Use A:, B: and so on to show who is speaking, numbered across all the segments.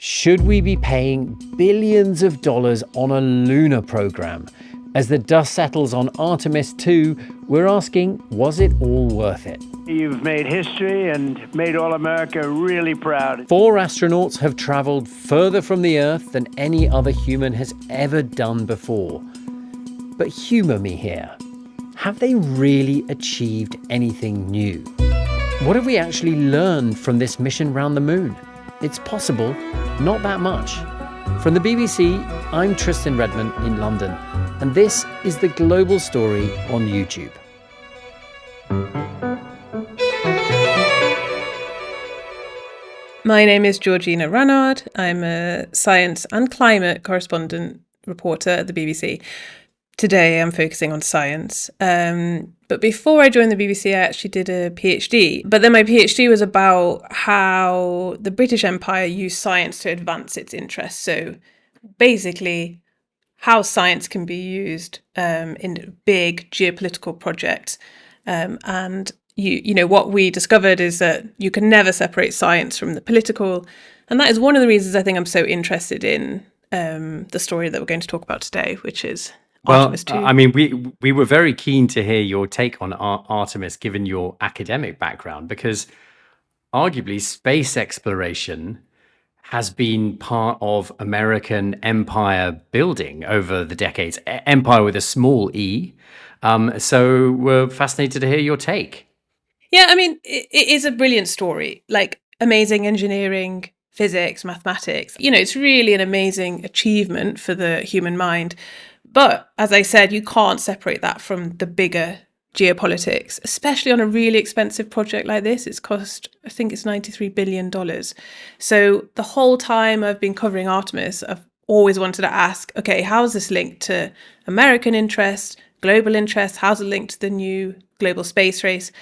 A: Should we be paying billions of dollars on a lunar program? As the dust settles on Artemis II, we're asking, was it all worth it?
B: You've made history and made all America really proud.
A: 4 astronauts have traveled further from the Earth than any other human has ever done before. But humor me here. Have they really achieved anything new? What have we actually learned from this mission round the moon? It's possible, not that much. From the BBC, I'm Tristan Redmond in London, and this is The Global Story on YouTube.
C: My name is Georgina Rannard. I'm a science and climate correspondent reporter at the BBC. Today I'm focusing on science. But before I joined the BBC, I actually did a PhD. But then my PhD was about how the British Empire used science to advance its interests. So basically, how science can be used in big geopolitical projects. And you know what we discovered is that you can never separate science from the political. And that is one of the reasons I think I'm so interested in the story that we're going to talk about today, which is Artemis II.
A: I mean, we were very keen to hear your take on Artemis, given your academic background, because arguably space exploration has been part of American empire building over the decades, empire with a small e. So we're fascinated to hear your take.
C: Yeah, I mean, it is a brilliant story, like amazing engineering, physics, mathematics. You know, it's really an amazing achievement for the human mind. But as I said, you can't separate that from the bigger geopolitics, especially on a really expensive project like this. It's cost, I think it's $93 billion. So the whole time I've been covering Artemis, I've always wanted to ask, okay, how is this linked to American interest, global interest? How's it linked to the new global space race?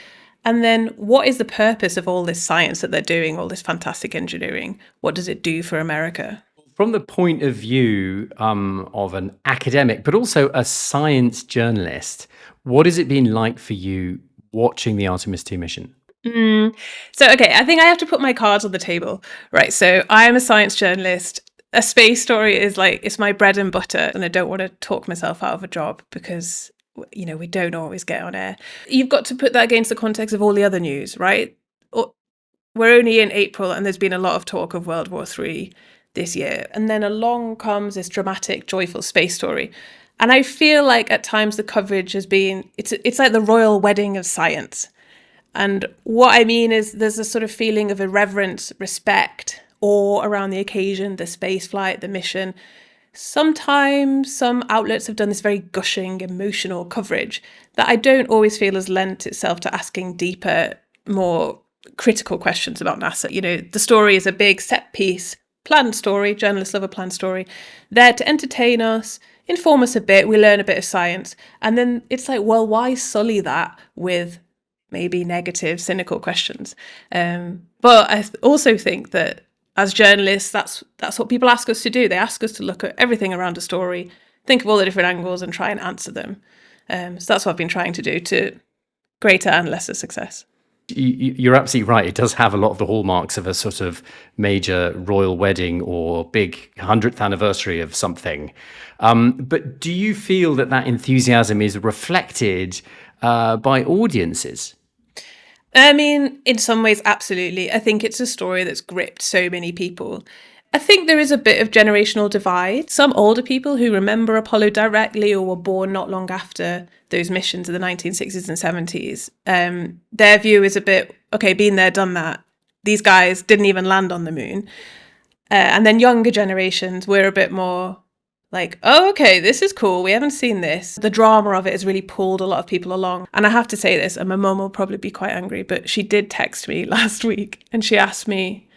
C: And then what is the purpose of all this science that they're doing, all this fantastic engineering? What does it do for America?
A: From the point of view of an academic, but also a science journalist, what has it been like for you watching the Artemis II mission?
C: So, okay, I think I have to put my cards on the table. Right, so I am a science journalist. A space story is like, it's my bread and butter, and I don't want to talk myself out of a job because, you know, we don't always get on air. You've got to put that against the context of all the other news, right? We're only in April and there's been a lot of talk of World War III this year. And then along comes this dramatic, joyful space story. And I feel like at times the coverage has been, it's like the royal wedding of science. And what I mean is there's a sort of feeling of irreverence, respect, awe around the occasion, the space flight, the mission. Sometimes some outlets have done this very gushing, emotional coverage that I don't always feel has lent itself to asking deeper, more critical questions about NASA. You know, the story is a big set piece, planned story. Journalists love a planned story. There to entertain us, inform us a bit, we learn a bit of science. And then it's like, well, why sully that with maybe negative, cynical questions? But I also think that as journalists, that's what people ask us to do. They ask us to look at everything around a story, think of all the different angles and try and answer them. So that's what I've been trying to do, to greater and lesser success.
A: You're absolutely right. It does have a lot of the hallmarks of a sort of major royal wedding or big 100th anniversary of something. But do you feel that enthusiasm is reflected by audiences?
C: I mean, in some ways, absolutely. I think it's a story that's gripped so many people. I think there is a bit of generational divide. Some older people who remember Apollo directly or were born not long after those missions in the 1960s and 70s, their view is a bit, okay, been there, done that. These guys didn't even land on the moon. And then younger generations, we're a bit more like, oh, okay, this is cool. We haven't seen this. The drama of it has really pulled a lot of people along. And I have to say this, and my mum will probably be quite angry, but she did text me last week and she asked me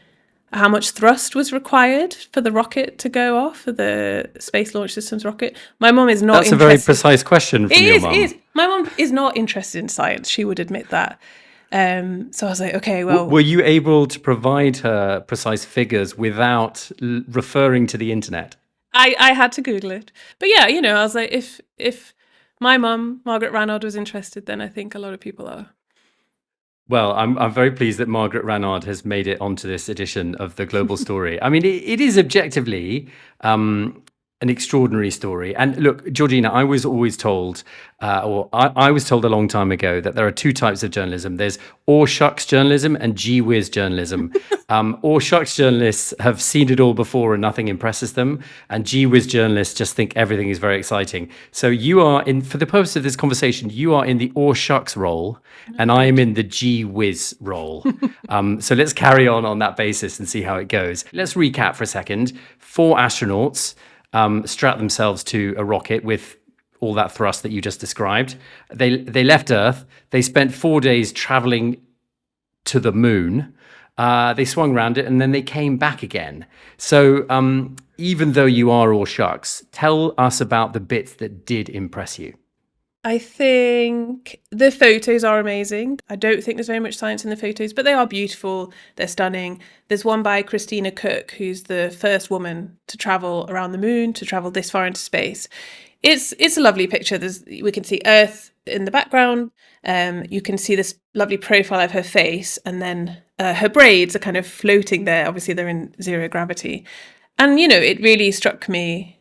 C: how much thrust was required for the rocket to go off, for the Space Launch Systems rocket. My mum is not
A: That's
C: interested.
A: a very precise question from your mum.
C: It is. My mum is not interested in science. She would admit that. So I was like, okay, well.
A: Were you able to provide her precise figures without referring to the internet?
C: I had to Google it. But yeah, you know, I was like, if my mum, Margaret Rannard, was interested, then I think a lot of people are.
A: Well, I'm very pleased that Margaret Rannard has made it onto this edition of the Global Story. I mean, it is objectively an extraordinary story. And look, Georgina, I was always told, I was told a long time ago that there are two types of journalism. There's or shucks journalism and gee whiz journalism. Or shucks journalists have seen it all before and nothing impresses them. And gee whiz journalists just think everything is very exciting. So you are in, for the purpose of this conversation, you are in the or shucks role, and I am in the gee whiz role. So let's carry on that basis and see how it goes. Let's recap for a second. 4 astronauts strap themselves to a rocket with all that thrust that you just described. They left Earth. They spent 4 days traveling to the moon. They swung around it and then they came back again. So even though you are all shucks, tell us about the bits that did impress you.
C: I think the photos are amazing. I don't think there's very much science in the photos, but they are beautiful. They're stunning. There's one by Christina Cook, who's the first woman to travel around the moon, to travel this far into space. It's a lovely picture. We can see Earth in the background. You can see this lovely profile of her face, and then her braids are kind of floating there. Obviously, they're in zero gravity. And, it really struck me.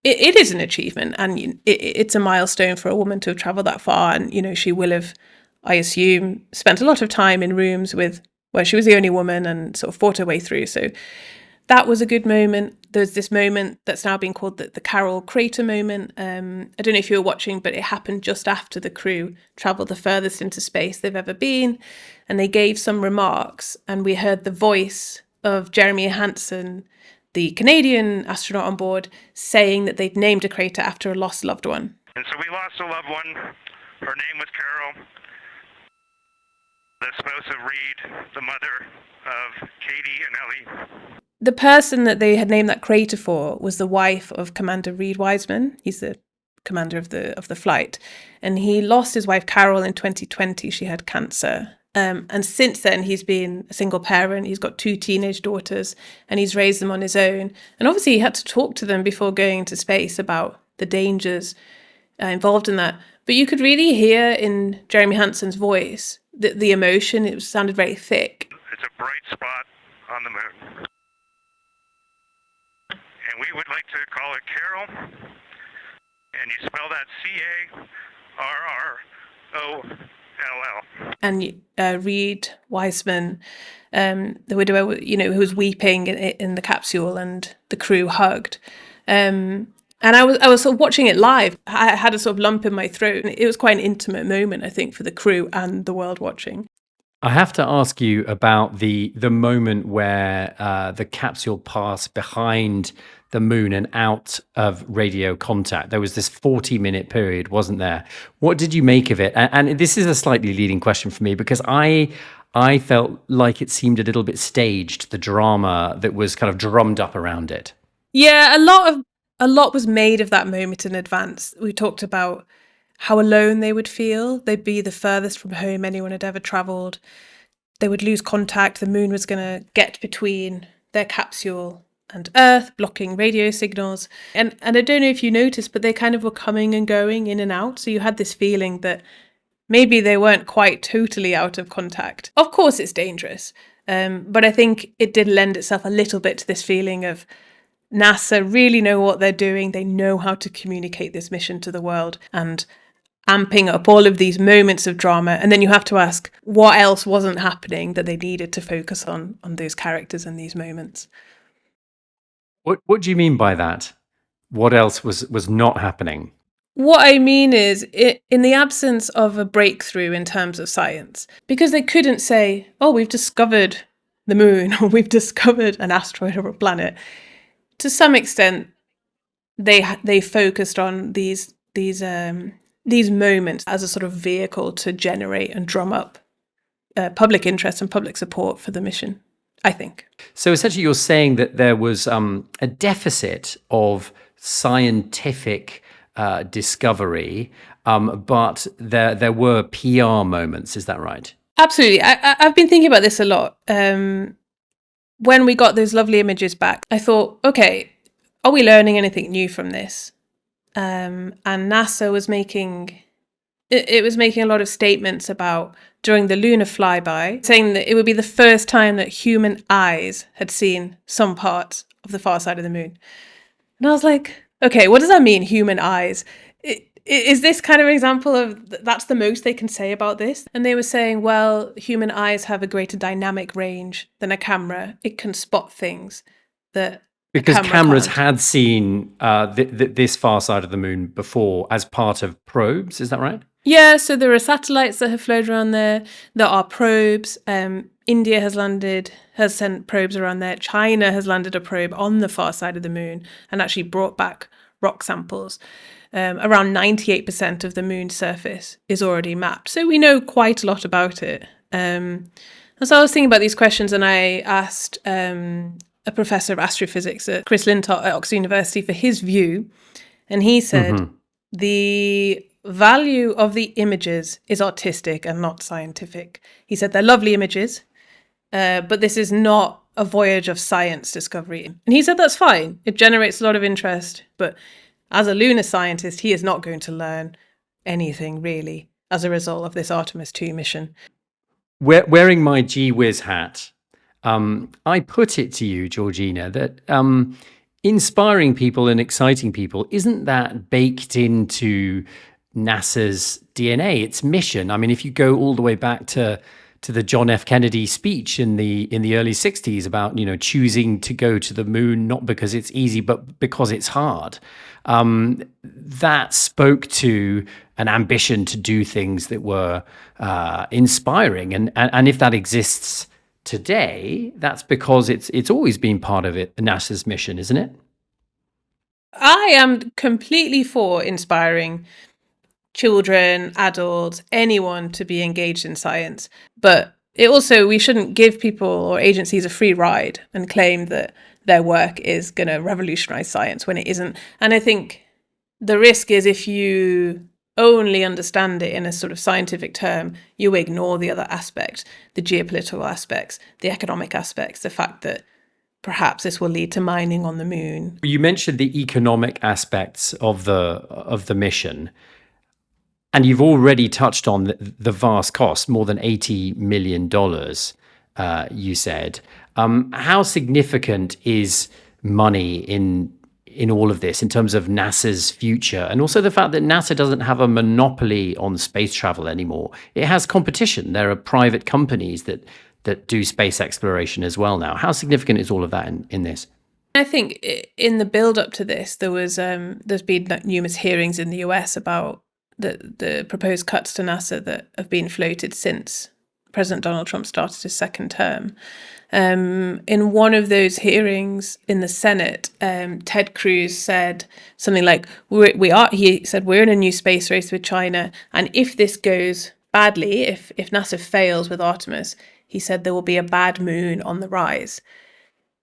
C: It is an achievement, and it's a milestone for a woman to have travelled that far. And, she will have, I assume, spent a lot of time in rooms where she was the only woman and sort of fought her way through. So that was a good moment. There's this moment that's now been called the Carol Crater moment. I don't know if you were watching, but it happened just after the crew travelled the furthest into space they've ever been. And they gave some remarks, and we heard the voice of Jeremy Hansen, the Canadian astronaut on board, saying that they'd named a crater after a lost loved one.
D: And so we lost a loved one. Her name was Carol, the spouse of Reed, the mother of Katie and Ellie.
C: The person that they had named that crater for was the wife of Commander Reed Wiseman. He's the commander of the flight. And he lost his wife Carol in 2020. She had cancer. And since then, he's been a single parent. He's got 2 teenage daughters, and he's raised them on his own. And obviously, he had to talk to them before going into space about the dangers involved in that. But you could really hear in Jeremy Hansen's voice the emotion. It sounded very thick.
D: It's a bright spot on the moon. And we would like to call it Carol. And you spell that Carroll.
C: And Reed Wiseman, the widower, who was weeping in the capsule, and the crew hugged. And I was sort of watching it live. I had a sort of lump in my throat. And it was quite an intimate moment, I think, for the crew and the world watching.
A: I have to ask you about the moment where the capsule passed behind the moon and out of radio contact. There was this 40-minute period, wasn't there? What did you make of it? And this is a slightly leading question for me, because I felt like it seemed a little bit staged, the drama that was kind of drummed up around it.
C: Yeah, a lot was made of that moment in advance. We talked about how alone they would feel. They'd be the furthest from home anyone had ever travelled. They would lose contact. The moon was going to get between their capsule and Earth, blocking radio signals. And I don't know if you noticed, but they kind of were coming and going in and out. So you had this feeling that maybe they weren't quite totally out of contact. Of course, it's dangerous. But I think it did lend itself a little bit to this feeling of NASA really know what they're doing. They know how to communicate this mission to the world, and amping up all of these moments of drama. And then you have to ask, what else wasn't happening that they needed to focus on those characters and these moments?
A: What do you mean by that? What else was not happening?
C: What I mean is, in the absence of a breakthrough in terms of science, because they couldn't say, oh, we've discovered the moon, or we've discovered an asteroid or a planet. To some extent, they focused on these moments as a sort of vehicle to generate and drum up public interest and public support for the mission, I think.
A: So essentially you're saying that there was a deficit of scientific discovery, but there were PR moments. Is that right?
C: Absolutely. I've been thinking about this a lot. When we got those lovely images back, I thought, okay, are we learning anything new from this? And NASA was making a lot of statements about during the lunar flyby, saying that it would be the first time that human eyes had seen some part of the far side of the moon. And I was like, okay, what does that mean, human eyes? Is this kind of an example of that's the most they can say about this? And they were saying, well, human eyes have a greater dynamic range than a camera. It can spot things that
A: because cameras
C: can't.
A: had seen this far side of the moon before as part of probes. Is that right?
C: Yeah, so there are satellites that have flown around there. There are probes. India has sent probes around there. China has landed a probe on the far side of the moon and actually brought back rock samples. Around 98% of the moon's surface is already mapped. So we know quite a lot about it. And so I was thinking about these questions, and I asked a professor of astrophysics at Chris Lintott at Oxford University for his view. And he said, the value of the images is artistic and not scientific. He said they're lovely images, but this is not a voyage of science discovery. And he said that's fine. It generates a lot of interest, but as a lunar scientist, he is not going to learn anything really as a result of this Artemis II mission.
A: Wearing my gee whiz hat, I put it to you, Georgina, that inspiring people and exciting people, isn't that baked into NASA's DNA, its mission? I mean, if you go all the way back to the John F. Kennedy speech in the early 60s about, choosing to go to the moon, not because it's easy, but because it's hard. That spoke to an ambition to do things that were inspiring. And if that exists today, that's because it's always been part of NASA's mission, isn't it?
C: I am completely for inspiring children, adults, anyone to be engaged in science. But we shouldn't give people or agencies a free ride and claim that their work is going to revolutionize science when it isn't. And I think the risk is if you only understand it in a sort of scientific term, you ignore the other aspects, the geopolitical aspects, the economic aspects, the fact that perhaps this will lead to mining on the moon.
A: You mentioned the economic aspects of the mission. And you've already touched on the vast cost, more than $80 million, you said. How significant is money in all of this in terms of NASA's future? And also the fact that NASA doesn't have a monopoly on space travel anymore. It has competition. There are private companies that do space exploration as well now. How significant is all of that in this?
C: I think in the build up to this, there's been numerous hearings in the US about the proposed cuts to NASA that have been floated since President Donald Trump started his second term. In one of those hearings in the Senate, Ted Cruz said something like, he said, we're in a new space race with China. And if this goes badly, if NASA fails with Artemis, he said there will be a bad moon on the rise.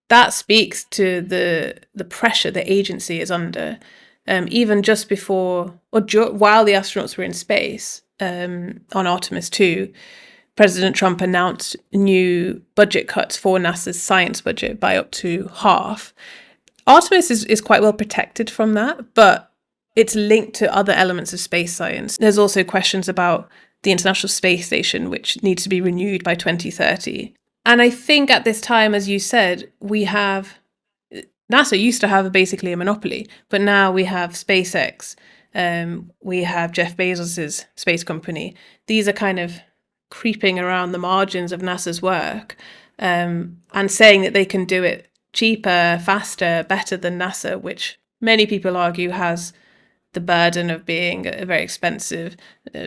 C: That speaks to the pressure the agency is under. Even just before while the astronauts were in space on Artemis II, President Trump announced new budget cuts for NASA's science budget by up to half. Artemis is quite well protected from that, but it's linked to other elements of space science. There's also questions about the International Space Station, which needs to be renewed by 2030. And I think at this time, as you said, NASA used to have basically a monopoly, but now we have SpaceX, we have Jeff Bezos's space company. These are kind of creeping around the margins of NASA's work and saying that they can do it cheaper, faster, better than NASA, which many people argue has the burden of being a very expensive,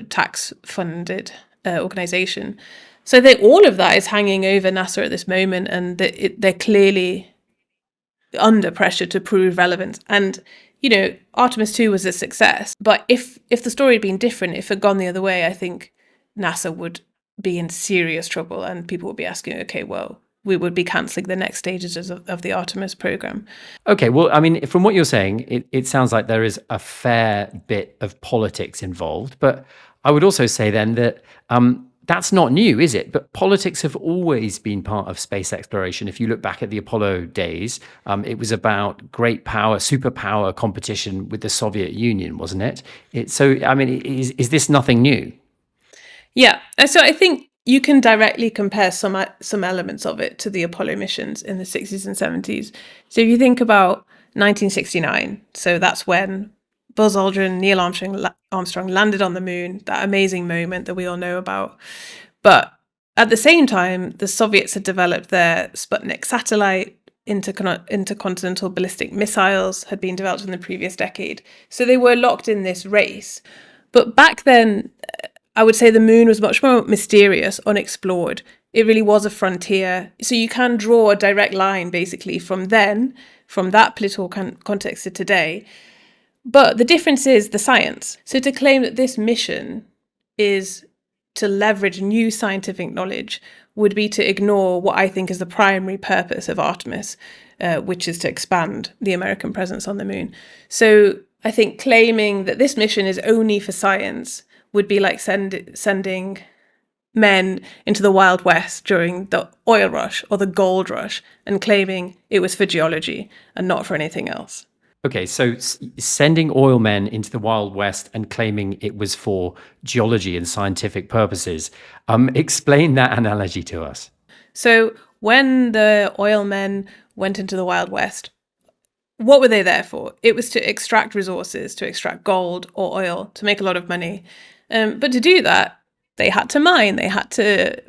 C: tax-funded organization. So I think all of that is hanging over NASA at this moment, and they're clearly under pressure to prove relevance. And, Artemis II was a success. But if the story had been different, if it had gone the other way, I think NASA would be in serious trouble, and people would be asking, okay, well, we would be cancelling the next stages of the Artemis program.
A: Okay, well, I mean, from what you're saying, it sounds like there is a fair bit of politics involved. But I would also say then that that's not new, is it? But politics have always been part of space exploration. If you look back at the Apollo days, it was about great power, superpower competition with the Soviet Union, wasn't it? So, I mean, is this nothing new?
C: Yeah, so I think you can directly compare some elements of it to the Apollo missions in the 60s and 70s. So if you think about 1969, so that's when Buzz Aldrin, Neil Armstrong landed on the moon, that amazing moment that we all know about. But at the same time, the Soviets had developed their Sputnik satellite, intercontinental ballistic missiles had been developed in the previous decade. So they were locked in this race. But back then, I would say the moon was much more mysterious, unexplored. It really was a frontier. So you can draw a direct line basically from then, from that political context to today. But the difference is the science. So to claim that this mission is to leverage new scientific knowledge would be to ignore what I think is the primary purpose of Artemis, which is to expand the American presence on the moon. So I think claiming that this mission is only for science would be like sending men into the Wild West during the oil rush or the gold rush and claiming it was for geology and not for anything else.
A: Okay, so sending oil men into the Wild West and claiming it was for geology and scientific purposes. Explain that analogy to us.
C: So when the oil men went into the Wild West, what were they there for? It was to extract resources, to extract gold or oil, to make a lot of money. But to do that, they had to mine, they had to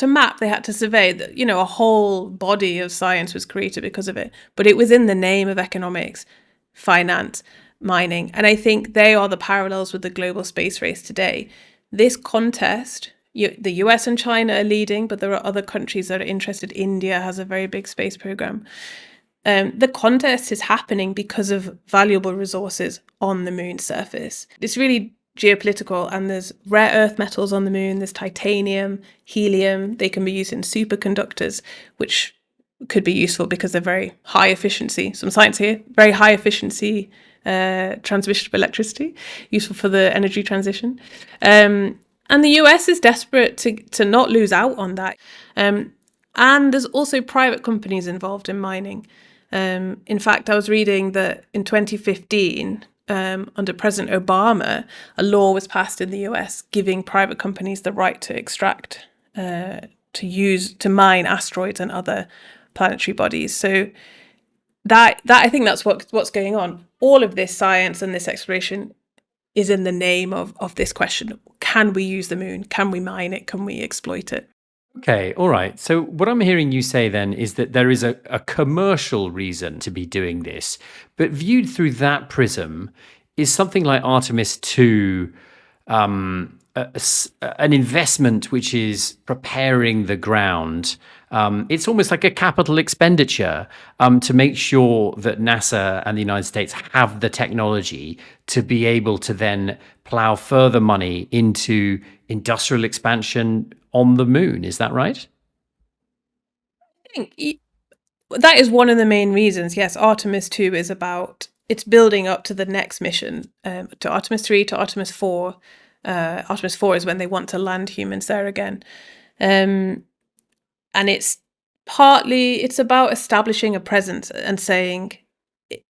C: map, they had to survey. A whole body of science was created because of it. But it was in the name of economics, finance, mining. And I think they are the parallels with the global space race today. This contest, the US and China are leading, but there are other countries that are interested. India has a very big space program. The contest is happening because of valuable resources on the moon's surface. It's really geopolitical, and there's rare earth metals on the moon, there's titanium, helium, they can be used in superconductors, which could be useful because they're very high efficiency. Some science here, very high efficiency transmission of electricity, useful for the energy transition. And the US is desperate to not lose out on that. And there's also private companies involved in mining. In fact, I was reading that in 2015, under President Obama, a law was passed in the US giving private companies the right to extract, to mine asteroids and other planetary bodies. So that I think that's what's going on. All of this science and this exploration is in the name of this question: can we use the moon? Can we mine it? Can we exploit it?
A: Okay, all right. So what I'm hearing you say then is that there is a commercial reason to be doing this, but viewed through that prism, is something like Artemis II an investment which is preparing the ground? It's almost like a capital expenditure to make sure that NASA and the United States have the technology to be able to then plow further money into industrial expansion on the moon. Is that right?
C: I think that is one of the main reasons. Yes, Artemis 2 is about, it's building up to the next mission, to Artemis 3, to Artemis 4. Artemis 4 is when they want to land humans there again. And it's about establishing a presence and saying,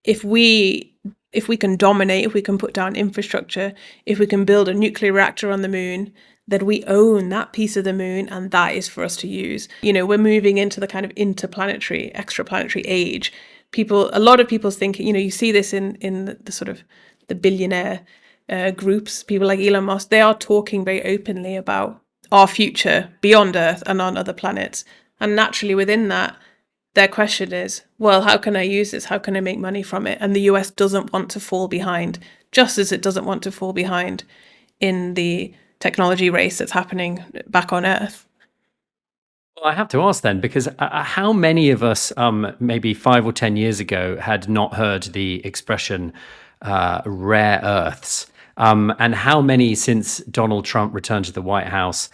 C: if we can dominate, if we can put down infrastructure, if we can build a nuclear reactor on the moon, that we own that piece of the moon, and that is for us to use. We're moving into the kind of interplanetary, extraplanetary age. A lot of people's thinking, you see this in the sort of the billionaire groups, people like Elon Musk, they are talking very openly about our future beyond Earth and on other planets. And naturally within that, their question is, well, how can I use this? How can I make money from it? And the US doesn't want to fall behind, just as it doesn't want to fall behind in the technology race that's happening back on Earth.
A: Well, I have to ask then, because how many of us maybe 5 or 10 years ago had not heard the expression rare earths? And how many since Donald Trump returned to the White House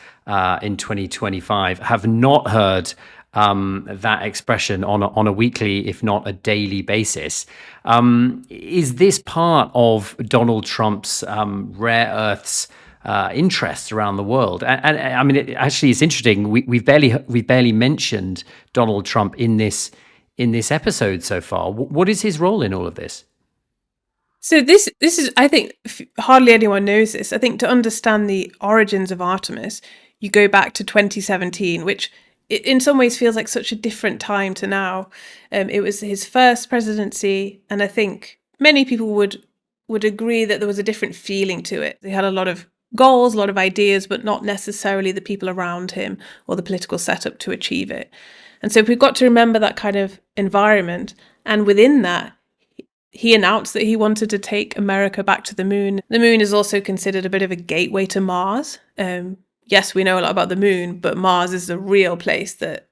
A: in 2025 have not heard that expression on a weekly, if not a daily basis? Is this part of Donald Trump's rare earths interests around the world? And I mean, it's interesting. We've barely mentioned Donald Trump in this episode so far. What is his role in all of this?
C: So this is, I think, hardly anyone knows this. I think to understand the origins of Artemis, you go back to 2017, which in some ways feels like such a different time to now. It was his first presidency, and I think many people would agree that there was a different feeling to it. He had a lot of goals, a lot of ideas, but not necessarily the people around him or the political setup to achieve it. And so we've got to remember that kind of environment. And within that, he announced that he wanted to take America back to the moon. The moon is also considered a bit of a gateway to Mars. Yes, we know a lot about the moon, but Mars is the real place that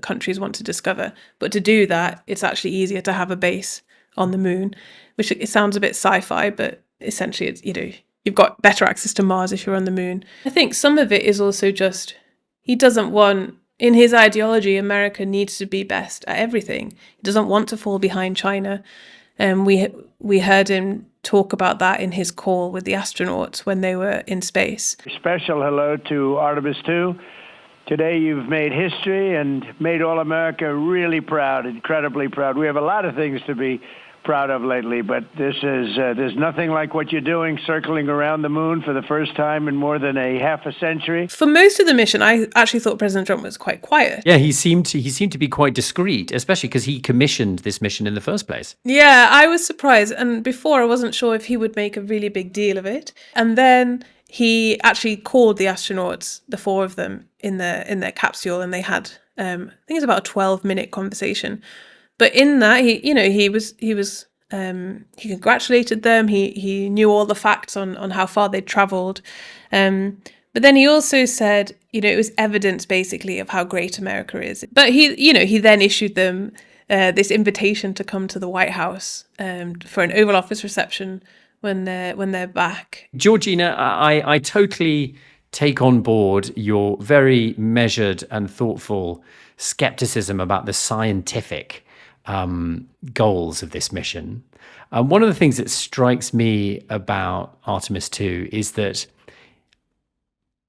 C: countries want to discover. But to do that, it's actually easier to have a base on the moon, which it sounds a bit sci-fi, but essentially it's, you've got better access to Mars if you're on the moon. I think some of it is also just, he doesn't want, in his ideology, America needs to be best at everything. He doesn't want to fall behind China. We heard him talk about that in his call with the astronauts when they were in space.
B: Special hello to Artemis II. Today you've made history and made all America really proud, incredibly proud. We have a lot of things to be proud of lately, but this is there's nothing like what you're doing, circling around the moon for the first time in more than a half a century.
C: For most of the mission, I actually thought President Trump was quite quiet.
A: Yeah, he seemed to be quite discreet, especially because he commissioned this mission in the first place.
C: Yeah, I was surprised, and before I wasn't sure if he would make a really big deal of it. And then he actually called the astronauts, the four of them, in their capsule, and they had I think it's about a 12-minute conversation. But in that, he congratulated them. He knew all the facts on how far they'd travelled. But then he also said, it was evidence basically of how great America is. But he then issued them this invitation to come to the White House for an Oval Office reception when they're back.
A: Georgina, I totally take on board your very measured and thoughtful skepticism about the scientific goals of this mission. One of the things that strikes me about Artemis II is that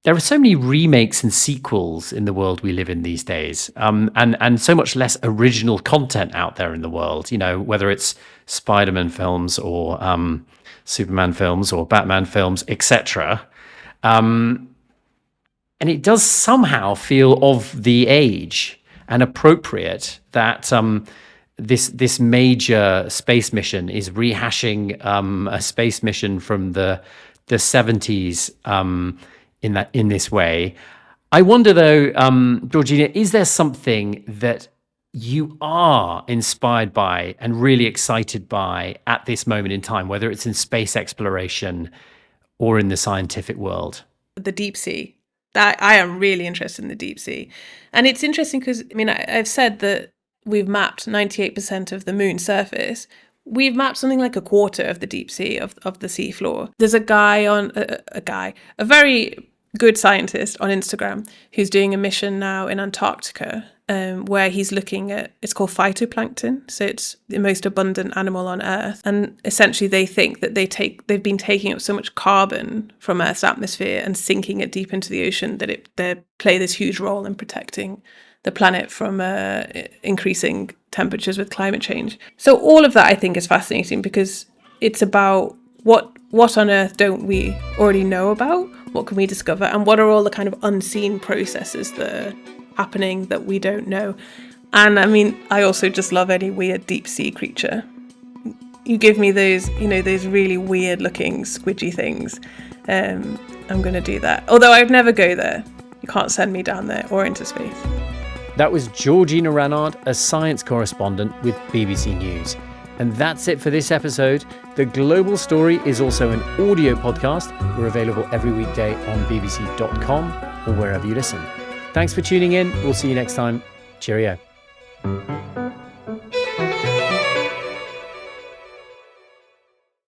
A: there are so many remakes and sequels in the world we live in these days, and so much less original content out there in the world, whether it's Spider-Man films or Superman films or Batman films, etc. And it does somehow feel of the age and appropriate that this major space mission is rehashing a space mission from the 70s in this way. I wonder though, Georgina, is there something that you are inspired by and really excited by at this moment in time, whether it's in space exploration or in the scientific world?
C: The deep sea. I am really interested in the deep sea. And it's interesting because, I've said that we've mapped 98% of the moon's surface. We've mapped something like a quarter of the deep sea, of the seafloor. There's a very good scientist on Instagram who's doing a mission now in Antarctica, where he's looking at, it's called phytoplankton. So it's the most abundant animal on Earth. And essentially they think that they've been taking up so much carbon from Earth's atmosphere and sinking it deep into the ocean that they play this huge role in protecting the planet from increasing temperatures with climate change. So all of that I think is fascinating because it's about what on Earth don't we already know about? What can we discover? And what are all the kind of unseen processes that are happening that we don't know? And I also just love any weird deep sea creature. You give me those really weird looking squidgy things. I'm going to do that. Although I'd never go there. You can't send me down there or into space.
A: That was Georgina Rannard, a science correspondent with BBC News. And that's it for this episode. The Global Story is also an audio podcast. We're available every weekday on bbc.com or wherever you listen. Thanks for tuning in. We'll see you next time. Cheerio.